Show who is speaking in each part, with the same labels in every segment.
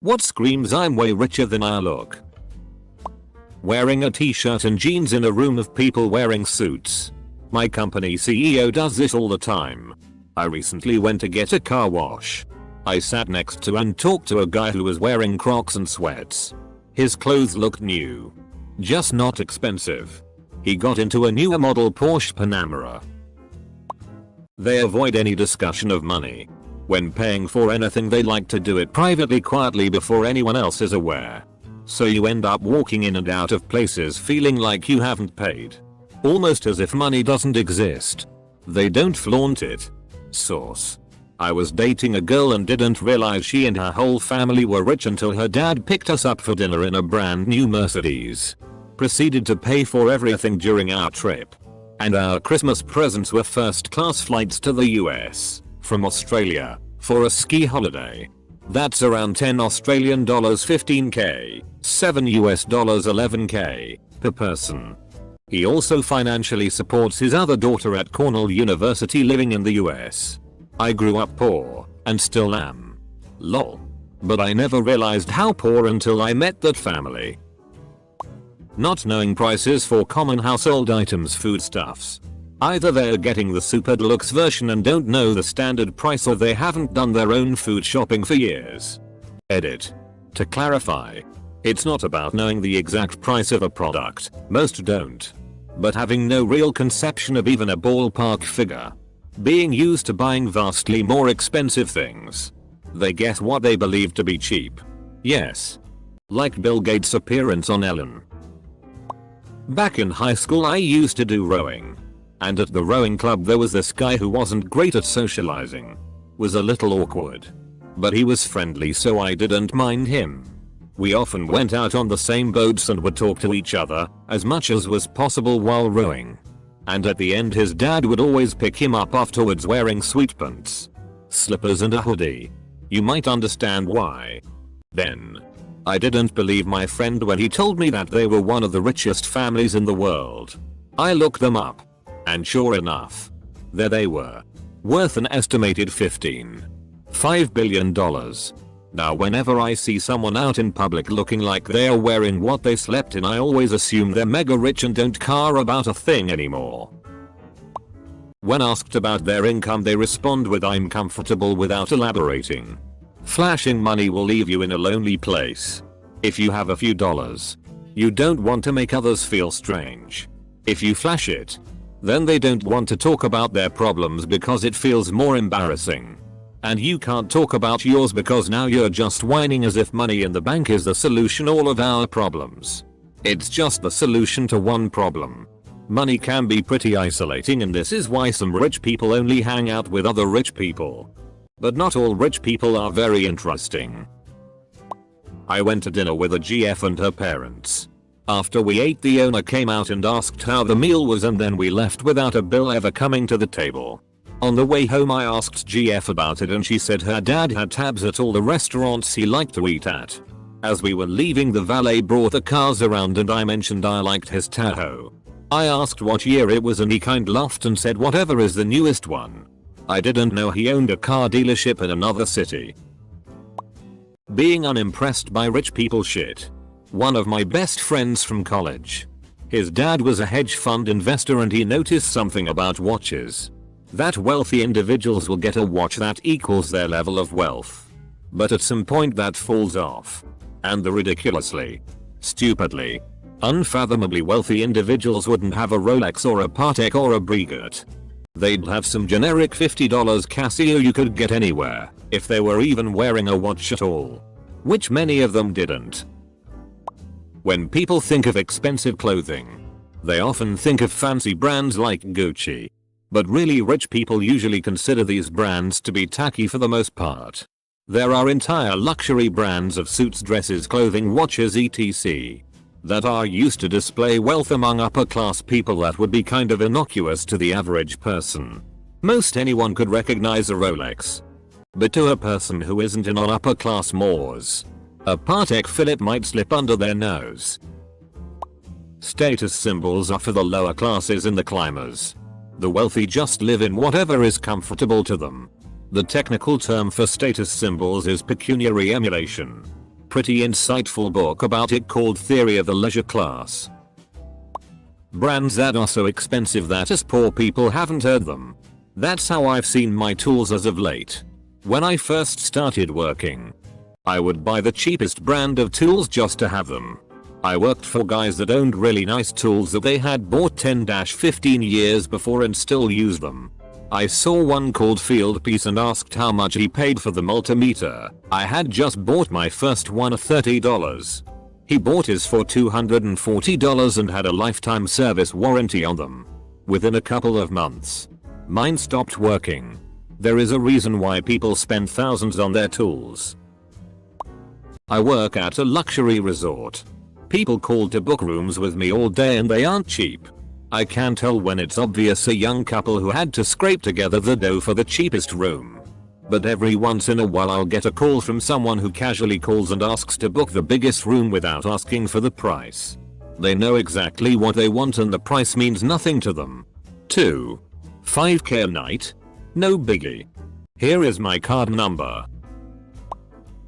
Speaker 1: What screams I'm way richer than I look? Wearing a t-shirt and jeans in a room of people wearing suits. My company CEO does this all the time. I recently went to get a car wash. I sat next to and talked to a guy who was wearing Crocs and sweats. His clothes looked new. Just not expensive. He got into a newer model Porsche Panamera. They avoid any discussion of money. When paying for anything they like to do it privately, quietly, before anyone else is aware. So you end up walking in and out of places feeling like you haven't paid. Almost as if money doesn't exist. They don't flaunt it. Source: I was dating a girl and didn't realize she and her whole family were rich until her dad picked us up for dinner in a brand new Mercedes. Proceeded to pay for everything during our trip. And our Christmas presents were first class flights to the US from Australia for a ski holiday. That's around 10 Australian dollars 15k, 7 US dollars 11k per person. He also financially supports his other daughter at Cornell University living in the US. I grew up poor and still am. Lol. But I never realized how poor until I met that family. Not knowing prices for common household items, foodstuffs. Either they're getting the super deluxe version and don't know the standard price, or they haven't done their own food shopping for years. Edit. To clarify, it's not about knowing the exact price of a product, most don't. But having no real conception of even a ballpark figure. Being used to buying vastly more expensive things. They get what they believe to be cheap. Yes. Like Bill Gates' appearance on Ellen. Back in high school I used to do rowing. And at the rowing club there was this guy who wasn't great at socializing. Was a little awkward. But he was friendly, so I didn't mind him. We often went out on the same boats and would talk to each other as much as was possible while rowing. And at the end his dad would always pick him up afterwards wearing sweatpants, slippers and a hoodie. You might understand why. Then, I didn't believe my friend when he told me that they were one of the richest families in the world. I looked them up. And sure enough, there they were. Worth an estimated $15.5 billion. Now whenever I see someone out in public looking like they are wearing what they slept in, I always assume they're mega rich and don't care about a thing anymore. When asked about their income they respond with "I'm comfortable" without elaborating. Flashing money will leave you in a lonely place. If you have a few dollars, you don't want to make others feel strange. If you flash it, then they don't want to talk about their problems because it feels more embarrassing. And you can't talk about yours because now you're just whining as if money in the bank is the solution to all of our problems. It's just the solution to one problem. Money can be pretty isolating, and this is why some rich people only hang out with other rich people. But not all rich people are very interesting. I went to dinner with a GF and her parents. After we ate, the owner came out and asked how the meal was, and then we left without a bill ever coming to the table. On the way home I asked GF about it and she said her dad had tabs at all the restaurants he liked to eat at. As we were leaving, the valet brought the cars around and I mentioned I liked his Tahoe. I asked what year it was and he kind laughed and said whatever is the newest one. I didn't know he owned a car dealership in another city. Being unimpressed by rich people shit. One of my best friends from college. His dad was a hedge fund investor and he noticed something about watches. That wealthy individuals will get a watch that equals their level of wealth. But at some point that falls off. And the ridiculously, stupidly, unfathomably wealthy individuals wouldn't have a Rolex or a Patek or a Breguet. They'd have some generic $50 Casio you could get anywhere, if they were even wearing a watch at all. Which many of them didn't. When people think of expensive clothing, they often think of fancy brands like Gucci. But really rich people usually consider these brands to be tacky for the most part. There are entire luxury brands of suits, dresses, clothing, watches, etc. that are used to display wealth among upper class people that would be kind of innocuous to the average person. Most anyone could recognize a Rolex. But to a person who isn't in on upper class mores, a Patek Philippe might slip under their nose. Status symbols are for the lower classes and the climbers. The wealthy just live in whatever is comfortable to them. The technical term for status symbols is pecuniary emulation. pretty insightful book about it called Theory of the Leisure Class. Brands that are so expensive that us poor people haven't heard them. That's how I've seen my tools as of late. When I first started working, I would buy the cheapest brand of tools just to have them. I worked for guys that owned really nice tools that they had bought 10-15 years before and still use them. I saw one called Fieldpiece and asked how much he paid for the multimeter. I had just bought my first one at $30. He bought his for $240 and had a lifetime service warranty on them. Within a couple of months, mine stopped working. There is a reason why people spend thousands on their tools. I work at a luxury resort. People call to book rooms with me all day and they aren't cheap. I can tell when it's obvious a young couple who had to scrape together the dough for the cheapest room. But every once in a while I'll get a call from someone who casually calls and asks to book the biggest room without asking for the price. They know exactly what they want and the price means nothing to them. 2. $5K a night? No biggie. Here is my card number.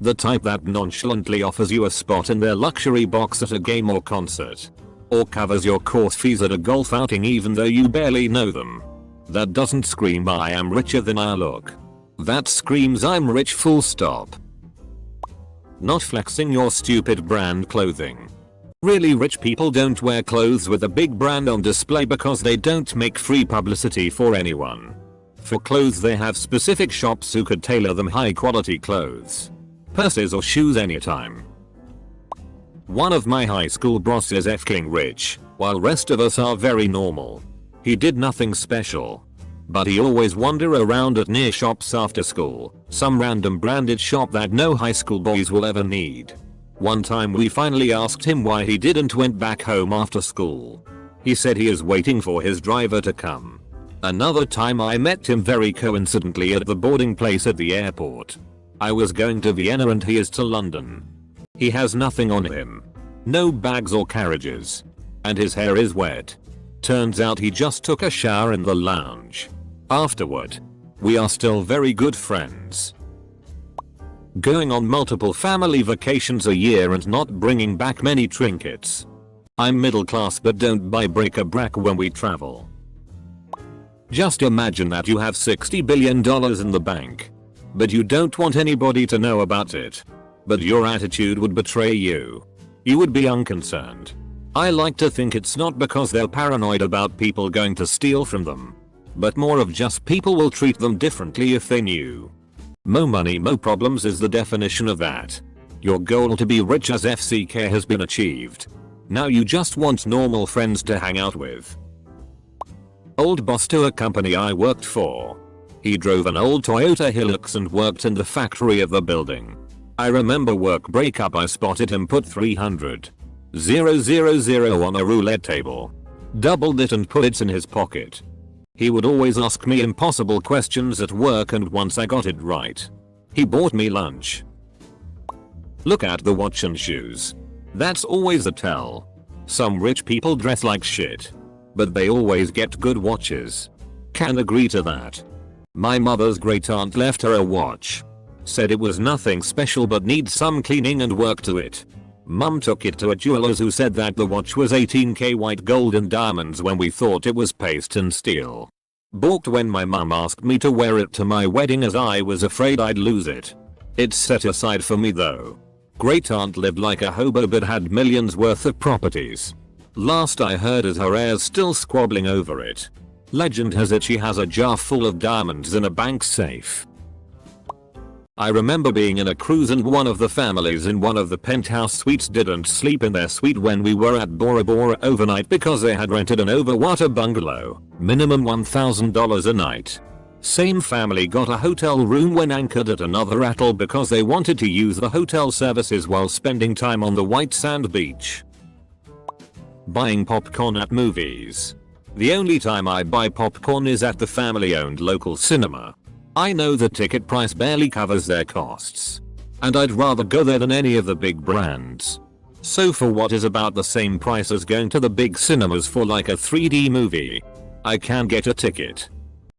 Speaker 1: The type that nonchalantly offers you a spot in their luxury box at a game or concert. Or covers your course fees at a golf outing even though you barely know them. That doesn't scream I am richer than I look. That screams I'm rich full stop. Not flexing your stupid brand clothing. Really rich people don't wear clothes with a big brand on display because they don't make free publicity for anyone. For clothes they have specific shops who could tailor them high quality clothes. Purses or shoes anytime. One of my high school bros is effing rich, while rest of us are very normal. He did nothing special. But he always wander around at near shops after school, some random branded shop that no high school boys will ever need. One time we finally asked him why he didn't went back home after school. He said he is waiting for his driver to come. Another time I met him very coincidentally at the boarding place at the airport. I was going to Vienna and he is to London. He has nothing on him. No bags or carriages. And his hair is wet. Turns out he just took a shower in the lounge. Afterward, we are still very good friends. Going on multiple family vacations a year and not bringing back many trinkets. I'm middle class but don't buy bric-a-brac when we travel. Just imagine that you have $60 billion in the bank. But you don't want anybody to know about it. But your attitude would betray you. You would be unconcerned. I like to think it's not because they're paranoid about people going to steal from them. But more of just people will treat them differently if they knew. Mo money mo problems is the definition of that. Your goal to be rich as FCK has been achieved. Now you just want normal friends to hang out with. Old boss to a company I worked for. He drove an old Toyota Hilux and worked in the factory of the building. I remember work breakup I spotted him put 300,000 on a roulette table. Doubled it and put it in his pocket. He would always ask me impossible questions at work and once I got it right, he bought me lunch. Look at the watch and shoes. That's always a tell. Some rich people dress like shit. But they always get good watches. Can agree to that. My mother's great aunt left her a watch. Said it was nothing special but needs some cleaning and work to it. Mum took it to a jeweler's who said that the watch was 18K white gold and diamonds when we thought it was paste and steel. Balked when my mum asked me to wear it to my wedding as I was afraid I'd lose it. It's set aside for me though. Great aunt lived like a hobo but had millions worth of properties. Last I heard is her heirs still squabbling over it. Legend has it she has a jar full of diamonds in a bank safe. I remember being in a cruise and one of the families in one of the penthouse suites didn't sleep in their suite when we were at Bora Bora overnight because they had rented an overwater bungalow, minimum $1,000 a night. Same family got a hotel room when anchored at another atoll because they wanted to use the hotel services while spending time on the white sand beach. Buying popcorn at movies. The only time I buy popcorn is at the family-owned local cinema. I know the ticket price barely covers their costs. And I'd rather go there than any of the big brands. So for what is about the same price as going to the big cinemas for like a 3D movie, I can get a ticket,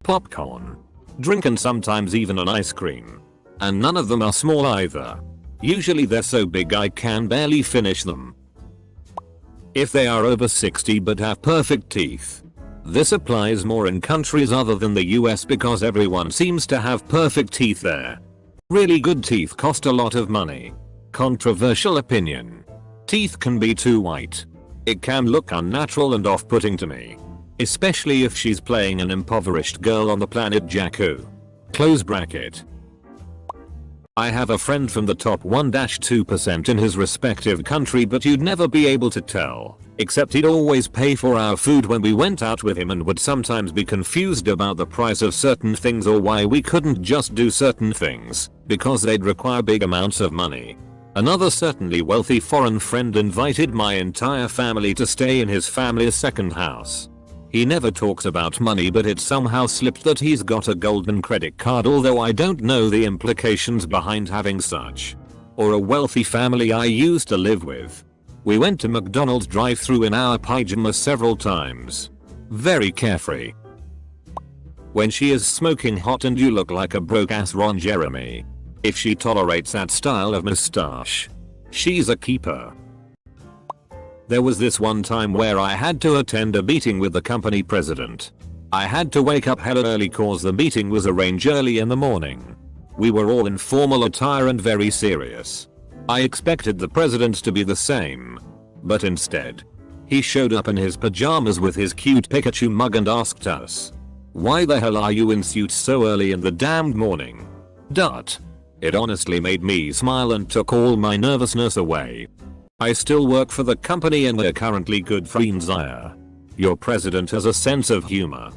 Speaker 1: popcorn, drink and sometimes even an ice cream. And none of them are small either. Usually they're so big I can barely finish them. If they are over 60 but have perfect teeth. This applies more in countries other than the US because everyone seems to have perfect teeth there. Really good teeth cost a lot of money. Controversial opinion. Teeth can be too white. It can look unnatural and off-putting to me. Especially if she's playing an impoverished girl on the planet Jakku. Close bracket. I have a friend from the top 1-2% in his respective country, but you'd never be able to tell, except he'd always pay for our food when we went out with him and would sometimes be confused about the price of certain things or why we couldn't just do certain things, because they'd require big amounts of money. Another certainly wealthy foreign friend invited my entire family to stay in his family's second house. He never talks about money, but it somehow slipped that he's got a golden credit card, although I don't know the implications behind having such. Or a wealthy family I used to live with. We went to McDonald's drive-thru in our pajamas several times. Very carefree. When she is smoking hot and you look like a broke-ass Ron Jeremy. If she tolerates that style of mustache. She's a keeper. There was this one time where I had to attend a meeting with the company president. I had to wake up hella early cause the meeting was arranged early in the morning. We were all in formal attire and very serious. I expected the president to be the same. But instead, he showed up in his pajamas with his cute Pikachu mug and asked us, "Why the hell are you in suits so early in the damned morning?" It honestly made me smile and took all my nervousness away. I still work for the company and we're currently good friends. Your president has a sense of humor.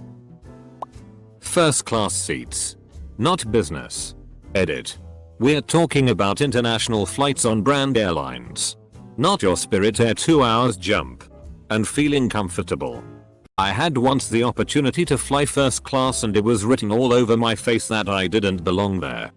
Speaker 1: First class seats. Not business. Edit. We're talking about international flights on brand airlines. Not your Spirit Air 2 hours jump. And feeling comfortable. I had once the opportunity to fly first class and it was written all over my face that I didn't belong there.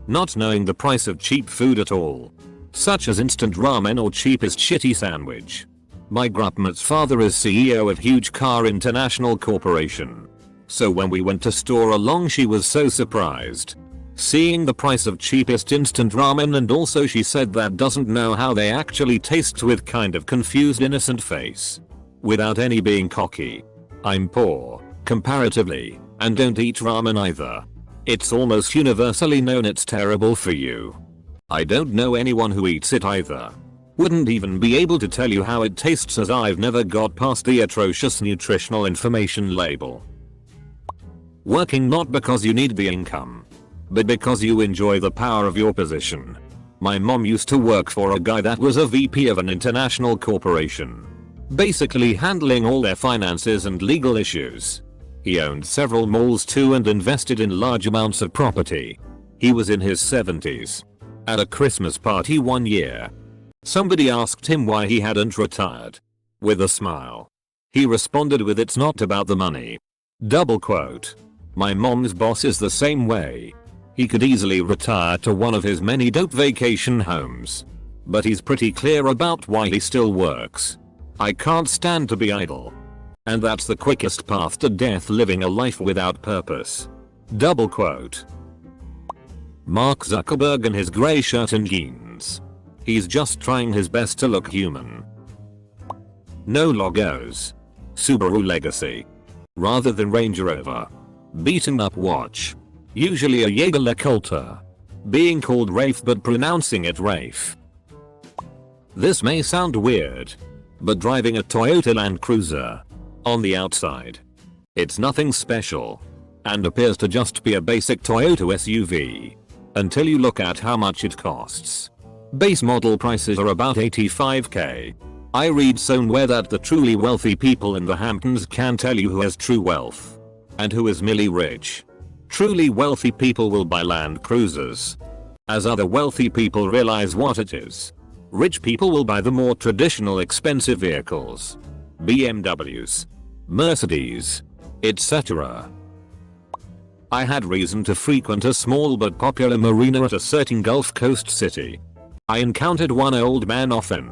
Speaker 1: Not knowing the price of cheap food at all. Such as instant ramen or cheapest shitty sandwich. My grandma's father is CEO of huge car international corporation. So when we went to store along she was so surprised. Seeing the price of cheapest instant ramen, and also she said that doesn't know how they actually taste with kind of confused innocent face. Without any being cocky. I'm poor, comparatively, and don't eat ramen either. It's almost universally known it's terrible for you. I don't know anyone who eats it either. Wouldn't even be able to tell you how it tastes as I've never got past the atrocious nutritional information label. Working not because you need the income, but because you enjoy the power of your position. My mom used to work for a guy that was a VP of an international corporation. Basically handling all their finances and legal issues. He owned several malls too and invested in large amounts of property. He was in his 70s. At a Christmas party one year, somebody asked him why he hadn't retired. With a smile, he responded with, "It's not about the money." Double quote. My mom's boss is the same way. He could easily retire to one of his many dope vacation homes. But he's pretty clear about why he still works. "I can't stand to be idle. And that's the quickest path to death, living a life without purpose." Double quote. Mark Zuckerberg in his grey shirt and jeans. He's just trying his best to look human. No logos. Subaru Legacy. Rather than Range Rover. Beaten up watch. Usually a Jaeger LeCoultre. Being called Rafe but pronouncing it Rafe. This may sound weird, but driving a Toyota Land Cruiser. On the outside, it's nothing special, and appears to just be a basic Toyota SUV. Until you look at how much it costs. Base model prices are about $85k. I read somewhere that the truly wealthy people in the Hamptons can tell you who has true wealth. And who is merely rich. Truly wealthy people will buy Land Cruisers. As other wealthy people realize what it is. Rich people will buy the more traditional expensive vehicles. BMWs. Mercedes, etc. I had reason to frequent a small but popular marina at a certain Gulf Coast city. I encountered one old man often.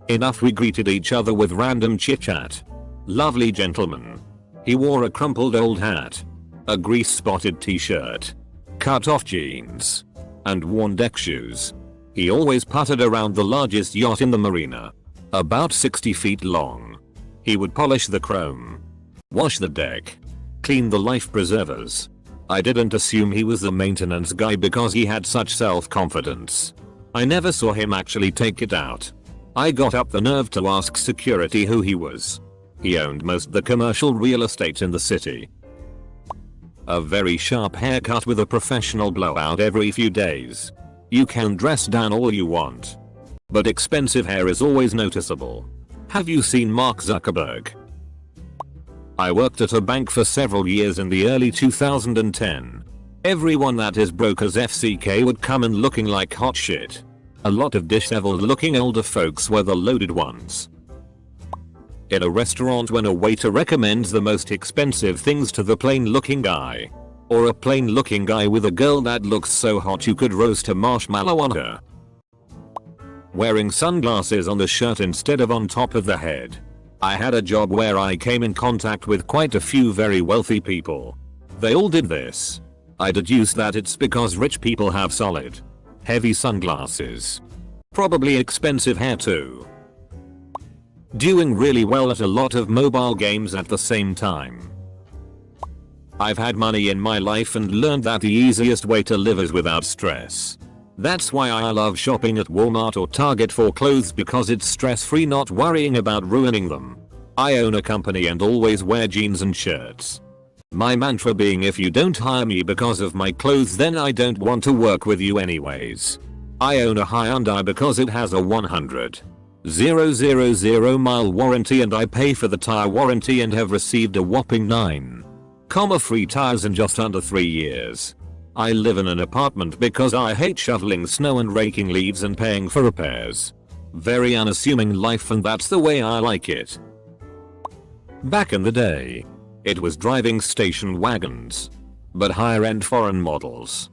Speaker 1: Enough we greeted each other with random chit-chat. Lovely gentleman. He wore a crumpled old hat. A grease-spotted t-shirt. Cut-off jeans. and worn deck shoes. He always putted around the largest yacht in the marina, about 60 feet long. He would polish the chrome, wash the deck, clean the life preservers. I didn't assume he was the maintenance guy because he had such self-confidence. I never saw him actually take it out. I got up the nerve to ask security who he was. He owned most of the commercial real estate in the city. A very sharp haircut with a professional blowout every few days. You can dress down all you want, but expensive hair is always noticeable. Have you seen Mark Zuckerberg? I worked at a bank for several years in the early 2010. Everyone that is broke as FCK would come in looking like hot shit. A lot of disheveled looking older folks were the loaded ones. In a restaurant, when a waiter recommends the most expensive things to the plain looking guy, or a plain looking guy with a girl that looks so hot you could roast a marshmallow on her. Wearing sunglasses on the shirt instead of on top of the head. I had a job where I came in contact with quite a few very wealthy people. They all did this. I deduced that it's because rich people have solid, heavy sunglasses. Probably expensive hair too. Doing really well at a lot of mobile games at the same time. I've had money in my life and learned that the easiest way to live is without stress. That's why I love shopping at Walmart or Target for clothes, because it's stress-free, not worrying about ruining them. I own a company and always wear jeans and shirts. My mantra being, if you don't hire me because of my clothes, then I don't want to work with you anyways. I own a Hyundai because it has a 100,000 mile warranty and I pay for the tire warranty and have received a whopping 9, free tires in just under 3 years. I live in an apartment because I hate shoveling snow and raking leaves and paying for repairs. Very unassuming life, and that's the way I like it. Back in the day, it was driving station wagons, but higher end foreign models.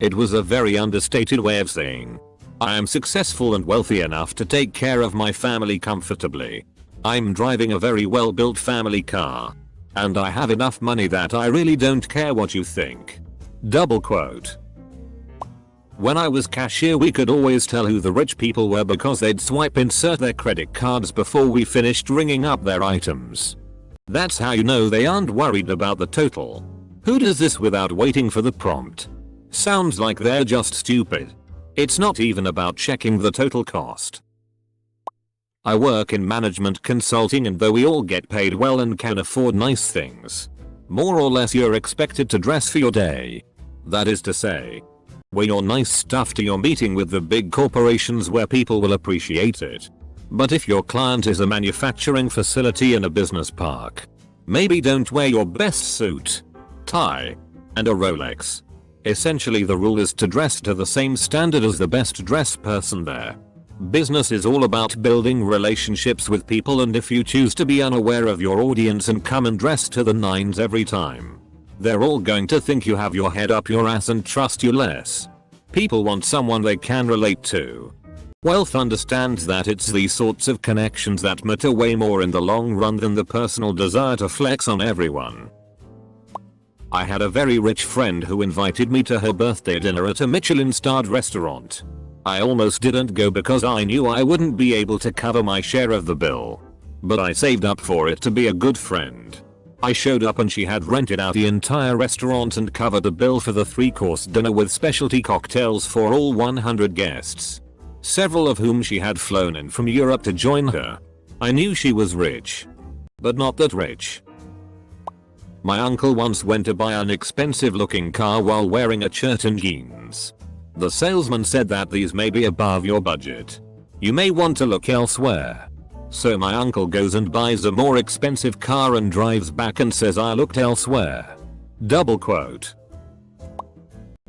Speaker 1: It was a very understated way of saying, I am successful and wealthy enough to take care of my family comfortably. I'm driving a very well built family car, and I have enough money that I really don't care what you think. Double quote. When I was cashier, we could always tell who the rich people were because they'd insert their credit cards before we finished ringing up their items. That's how you know they aren't worried about the total. Who does this without waiting for the prompt? Sounds like they're just stupid. It's not even about checking the total cost. I work in management consulting, and though we all get paid well and can afford nice things, more or less you're expected to dress for your day. That is to say, wear your nice stuff to your meeting with the big corporations where people will appreciate it. But if your client is a manufacturing facility in a business park, maybe don't wear your best suit, tie, and a Rolex. Essentially, the rule is to dress to the same standard as the best dressed person there. Business is all about building relationships with people, and if you choose to be unaware of your audience and come and dress to the nines every time, they're all going to think you have your head up your ass and trust you less. People want someone they can relate to. Wealth understands that it's these sorts of connections that matter way more in the long run than the personal desire to flex on everyone. I had a very rich friend who invited me to her birthday dinner at a Michelin-starred restaurant. I almost didn't go because I knew I wouldn't be able to cover my share of the bill. But I saved up for it to be a good friend. I showed up and she had rented out the entire restaurant and covered the bill for the 3-course dinner with specialty cocktails for all 100 guests, several of whom she had flown in from Europe to join her. I knew she was rich, but not that rich. My uncle once went to buy an expensive looking car while wearing a shirt and jeans. The salesman said that these may be above your budget. You may want to look elsewhere. So my uncle goes and buys a more expensive car and drives back and says, I looked elsewhere. Double quote.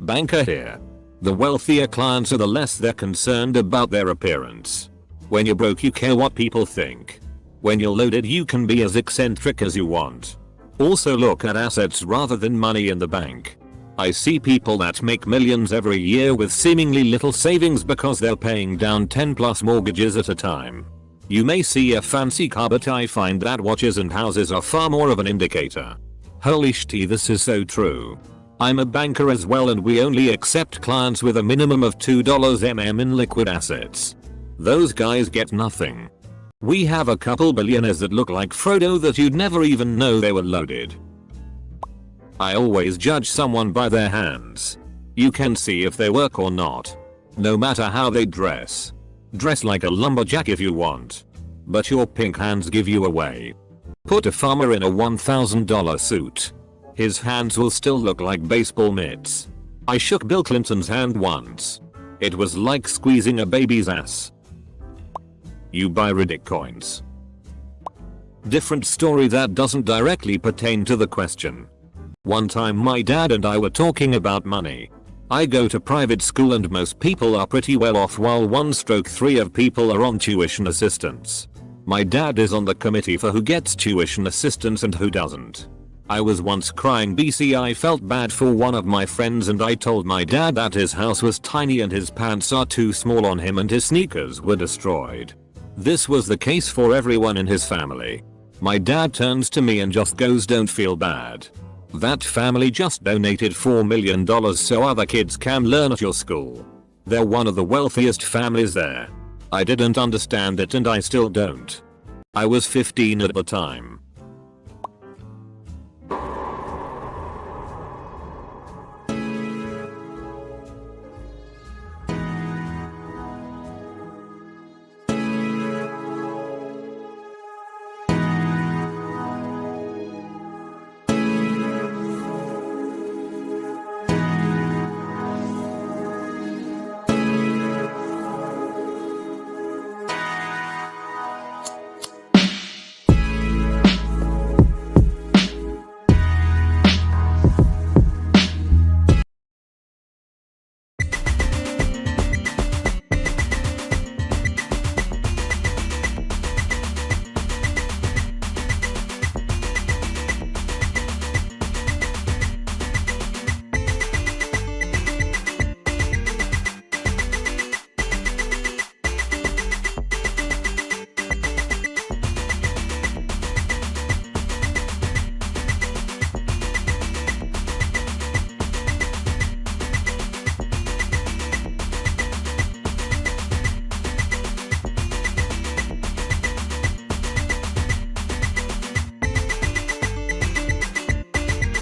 Speaker 1: Banker here. The wealthier clients are, the less they're concerned about their appearance. When you're broke, you care what people think. When you're loaded, you can be as eccentric as you want. Also look at assets rather than money in the bank. I see people that make millions every year with seemingly little savings because they're paying down 10+ mortgages at a time. You may see a fancy car, but I find that watches and houses are far more of an indicator. Holy shit, this is so true. I'm a banker as well and we only accept clients with a minimum of $2 in liquid assets. Those guys get nothing. We have a couple billionaires that look like Frodo that you'd never even know they were loaded. I always judge someone by their hands. You can see if they work or not. No matter how they dress. Dress like a lumberjack if you want. But your pink hands give you away. Put a farmer in a $1,000 suit. His hands will still look like baseball mitts. I shook Bill Clinton's hand once. It was like squeezing a baby's ass. You buy Reddit coins. Different story that doesn't directly pertain to the question. One time my dad and I were talking about money. I go to private school and most people are pretty well off while 1/3 of people are on tuition assistance. My dad is on the committee for who gets tuition assistance and who doesn't. I was once crying BC I felt bad for one of my friends and I told my dad that his house was tiny and his pants are too small on him and his sneakers were destroyed. This was the case for everyone in his family. My dad turns to me and just goes, "Don't feel bad. That family just donated $4 million so other kids can learn at your school. They're one of the wealthiest families there." I didn't understand it and I still don't. I was 15 at the time.